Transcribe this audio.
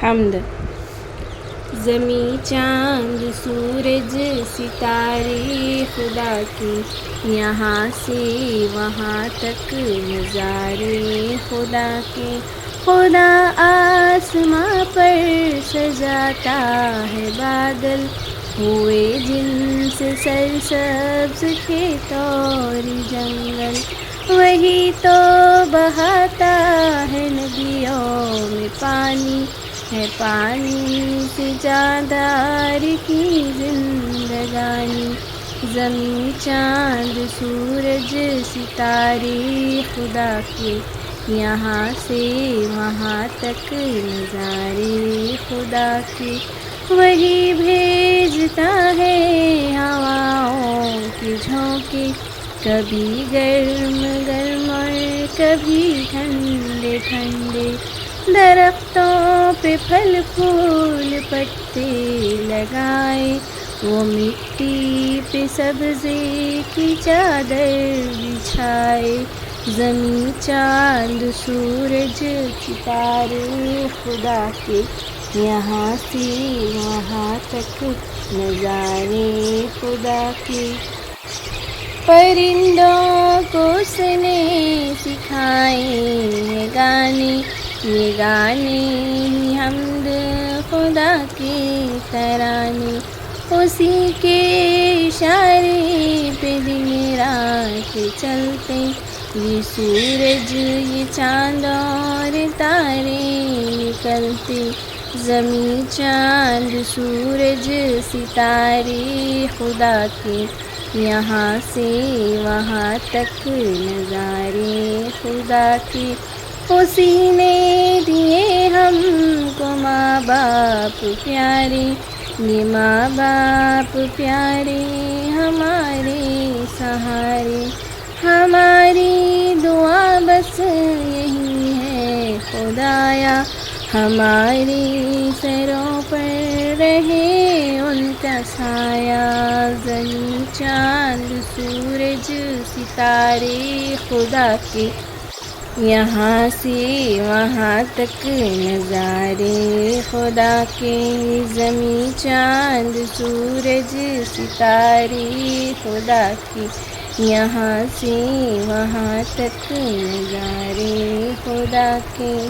حمد۔ زمیں، چاند، سورج، ستارے خدا کے، یہاں سے وہاں تک نظارے خدا کے۔ خدا آسماں پر سجاتا ہے بادل، ہوئے جن سے سرسبز کھیت اور جنگل۔ وہی تو بہاتا ہے ندیوں میں پانی، ہے پانی سے جاندار کی زندگانی۔ زمیں، چاند، سورج، ستارے خدا کے، یہاں سے وہاں تک نظارے خدا کے۔ وہی بھیجتا ہے ہواؤں کے جھونکے، کبھی گرم گرم اور کبھی ٹھنڈے ٹھنڈے۔ درختوں پہ پھل پھول پتے لگائے، وہ مٹی پہ سبزے کی چادر بچھائے۔ زمیں، چاند، سورج، ستارے خدا کے، یہاں سے وہاں تک نظارے خدا کے۔ پرندوں کو اس نے سکھائے یہ گانے، یہ گانے ہی حمد خدا کے ترانے۔ اسی کے اشارے پہ دن رات چلتے، یہ سورج، یہ چاند اور تارے نکلتے۔ زمیں، چاند، سورج، ستارے خدا کے، یہاں سے وہاں تک نظارے خدا کے۔ اسی نے دیے ہم کو ماں باپ پیارے، یہ ماں باپ پیارے ہمارے سہارے۔ ہماری دعا بس یہی ہے خدایا، ہمارے سروں پر رہے ان کا سایہ۔ زمیں، چاند، سورج، ستارے خدا کے، یہاں سے وہاں تک نظارے خدا کے۔ زمیں، چاند، سورج، ستارے خدا کے، یہاں سے وہاں تک نظارے خدا کے۔